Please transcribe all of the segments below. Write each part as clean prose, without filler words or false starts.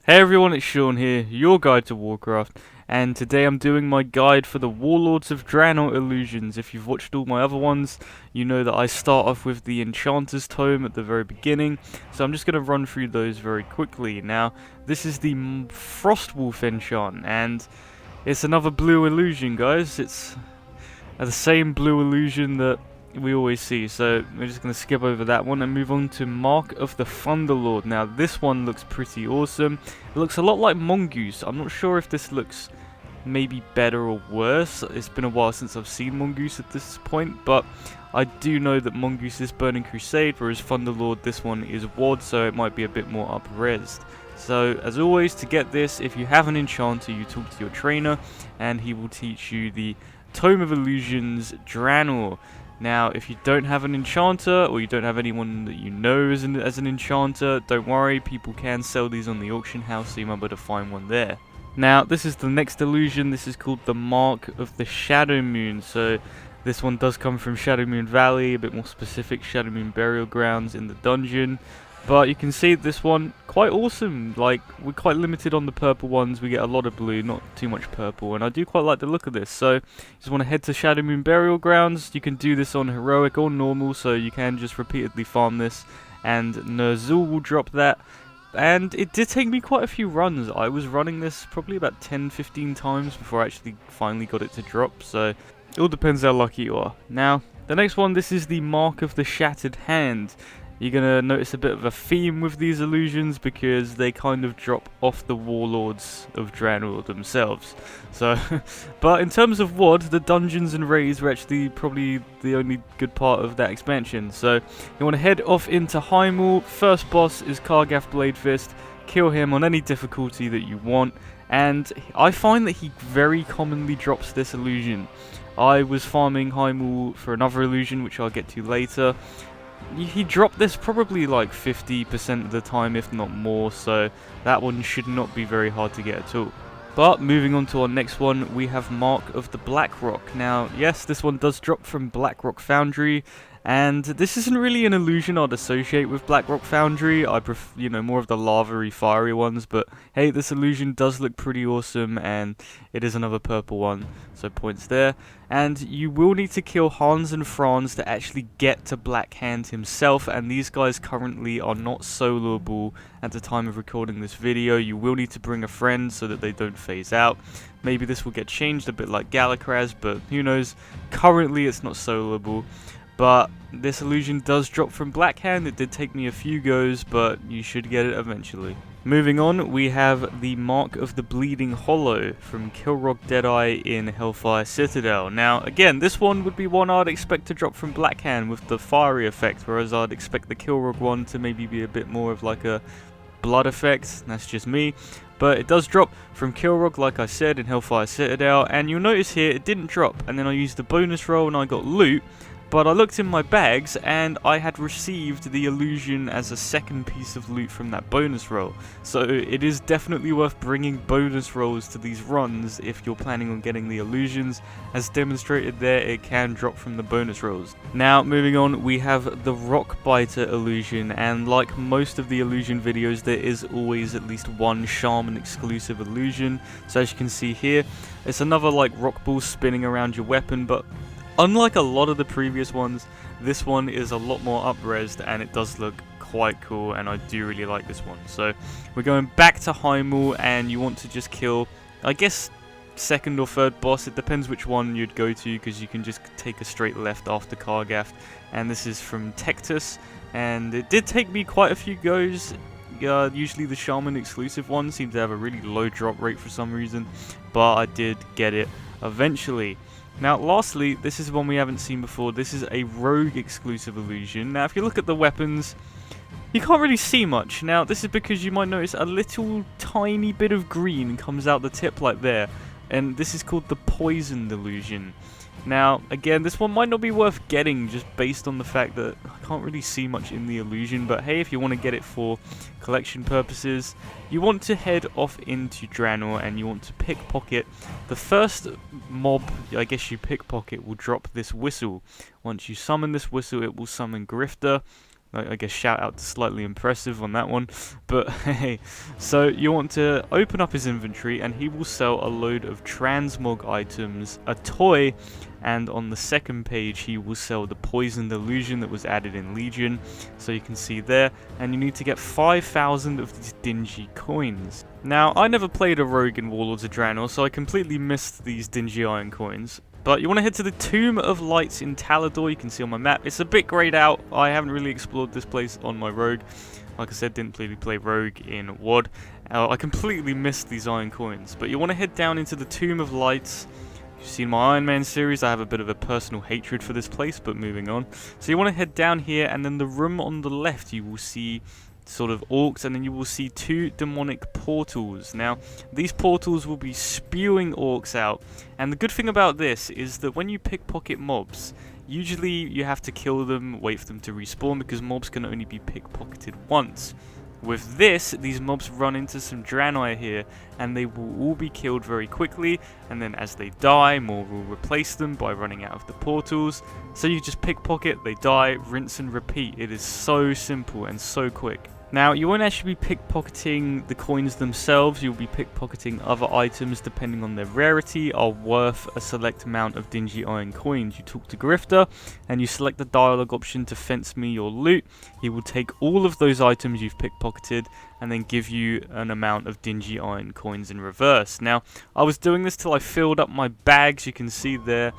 Hey everyone, it's Sean here, your guide to Warcraft, and today I'm doing my guide for the Warlords of Draenor illusions. If you've watched all my other ones, you know that I start off with the Enchanter's Tome at the very beginning, so I'm just going to run through those very quickly. Now, this is the Frostwolf enchant, and it's another blue illusion, guys. It's the same blue illusion that we always see, so we're just going to skip over that one and move on to Mark of the Thunderlord. Now this one looks pretty awesome. It looks a lot like Mongoose. I'm not sure if this looks maybe better or worse. It's been a while since I've seen Mongoose at this point, but I do know that Mongoose is Burning Crusade, whereas Thunderlord, this one is WoD, so it might be a bit more up-resed. So, as always, to get this, if you have an enchanter, you talk to your trainer, and he will teach you the Tome of Illusions Draenor. Now, if you don't have an enchanter, or you don't have anyone that you know as an enchanter, don't worry, people can sell these on the auction house, so you might be able to find one there. Now, this is the next illusion. This is called the Mark of the Shadow Moon. So, this one does come from Shadow Moon Valley, a bit more specific, Shadow Moon Burial Grounds in the dungeon. But you can see this one, quite awesome. Like, we're quite limited on the purple ones. We get a lot of blue, not too much purple. And I do quite like the look of this. So, just want to head to Shadow Moon Burial Grounds. You can do this on Heroic or Normal, so you can just repeatedly farm this. And Ner'zhul will drop that. And it did take me quite a few runs. I was running this probably about 10-15 times before I actually finally got it to drop. So, it all depends how lucky you are. Now, the next one, this is the Mark of the Shattered Hand. You're going to notice a bit of a theme with these illusions because they kind of drop off the Warlords of Draenor themselves. So, but in terms of WoD, the dungeons and raids were actually probably the only good part of that expansion. So, you want to head off into Heimul. First boss is Kargath Bladefist. Kill him on any difficulty that you want. And I find that he very commonly drops this illusion. I was farming Heimul for another illusion, which I'll get to later. He dropped this probably like 50% of the time, if not more, so that one should not be very hard to get at all. But moving on to our next one, we have Mark of the Blackrock. Now, yes, this one does drop from Blackrock Foundry, and this isn't really an illusion I'd associate with Blackrock Foundry. I prefer, more of the lava-y, fiery ones, but hey, this illusion does look pretty awesome, and it is another purple one, so points there. And you will need to kill Hans and Franz to actually get to Blackhand himself, and these guys currently are not soloable at the time of recording this video. You will need to bring a friend so that they don't phase out. Maybe this will get changed a bit like Galakraz, but who knows. Currently it's not soloable. But this illusion does drop from Blackhand. It did take me a few goes, but you should get it eventually. Moving on, we have the Mark of the Bleeding Hollow from Kilrog Deadeye in Hellfire Citadel. Now, again, this one would be one I'd expect to drop from Blackhand with the fiery effect, whereas I'd expect the Kilrog one to maybe be a bit more of like a blood effect. That's just me. But it does drop from Kilrog, like I said, in Hellfire Citadel. And you'll notice here, it didn't drop. And then I used the bonus roll and I got loot. But I looked in my bags and I had received the illusion as a second piece of loot from that bonus roll. So it is definitely worth bringing bonus rolls to these runs if you're planning on getting the illusions. As demonstrated there, it can drop from the bonus rolls. Now moving on, we have the Rockbiter illusion, and like most of the illusion videos, there is always at least one Shaman exclusive illusion. So as you can see here, it's another like rock ball spinning around your weapon, but unlike a lot of the previous ones, this one is a lot more up-resed and it does look quite cool, and I do really like this one. So we're going back to Heimul, and you want to just kill, I guess, second or third boss. It depends which one you'd go to, because you can just take a straight left after Kargath. And this is from Tectus, and it did take me quite a few goes. Usually the Shaman exclusive ones seem to have a really low drop rate for some reason, but I did get it eventually. Now, lastly, this is one we haven't seen before. This is a rogue exclusive illusion. Now, if you look at the weapons, you can't really see much. Now, this is because you might notice a little tiny bit of green comes out the tip like there. And this is called the poisoned illusion. Now, again, this one might not be worth getting just based on the fact that I can't really see much in the illusion. But hey, if you want to get it for collection purposes, you want to head off into Draenor and you want to pickpocket. The first mob, I guess you pickpocket, will drop this whistle. Once you summon this whistle, it will summon Grifter. I guess shout out to Slightly Impressive on that one. But hey, so you want to open up his inventory and he will sell a load of transmog items, a toy, and on the second page he will sell the poison delusion that was added in Legion, so you can see there, and you need to get 5,000 of these dingy coins. Now, I never played a rogue in Warlords of Draenor, so I completely missed these dingy iron coins. But you want to head to the Tomb of Lights in Talador, you can see on my map. It's a bit grayed out. I haven't really explored this place on my rogue. Like I said, didn't really play rogue in WoD. I completely missed these iron coins. But you want to head down into the Tomb of Lights. You've seen my Iron Man series, I have a bit of a personal hatred for this place, but moving on. So you want to head down here, and then the room on the left you will see sort of orcs, and then you will see 2 demonic portals. Now, these portals will be spewing orcs out, and the good thing about this is that when you pickpocket mobs, usually you have to kill them, wait for them to respawn, because mobs can only be pickpocketed once. With this, these mobs run into some Draenei here, and they will all be killed very quickly, and then as they die, more will replace them by running out of the portals. So you just pickpocket, they die, rinse and repeat. It is so simple and so quick. Now, you won't actually be pickpocketing the coins themselves, you'll be pickpocketing other items depending on their rarity are worth a select amount of dingy iron coins. You talk to Grifter, and you select the dialogue option to fence me your loot. He will take all of those items you've pickpocketed and then give you an amount of dingy iron coins in reverse. Now, I was doing this till I filled up my bags, you can see there,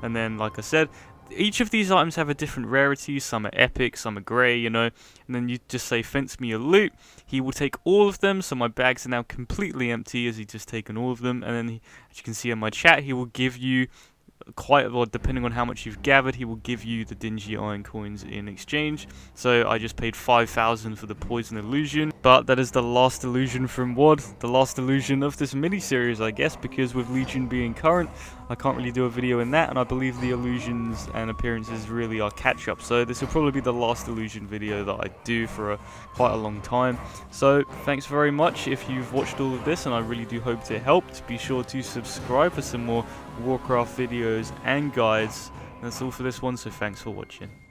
and then like I said, each of these items have a different rarity. Some are epic, some are grey, you know, and then you just say fence me your loot. He will take all of them, so my bags are now completely empty as he's just taken all of them, and then as you can see in my chat, he will give you quite a lot, depending on how much you've gathered, he will give you the dingy iron coins in exchange. So I just paid 5,000 for the poison illusion, but that is the last illusion from WoD, the last illusion of this mini-series, I guess, because with Legion being current, I can't really do a video in that, and I believe the illusions and appearances really are catch-up, so this will probably be the last illusion video that I do for quite a long time. So thanks very much if you've watched all of this, and I really do hope it helped. Be sure to subscribe for some more Warcraft videos and guides. That's all for this one, so thanks for watching.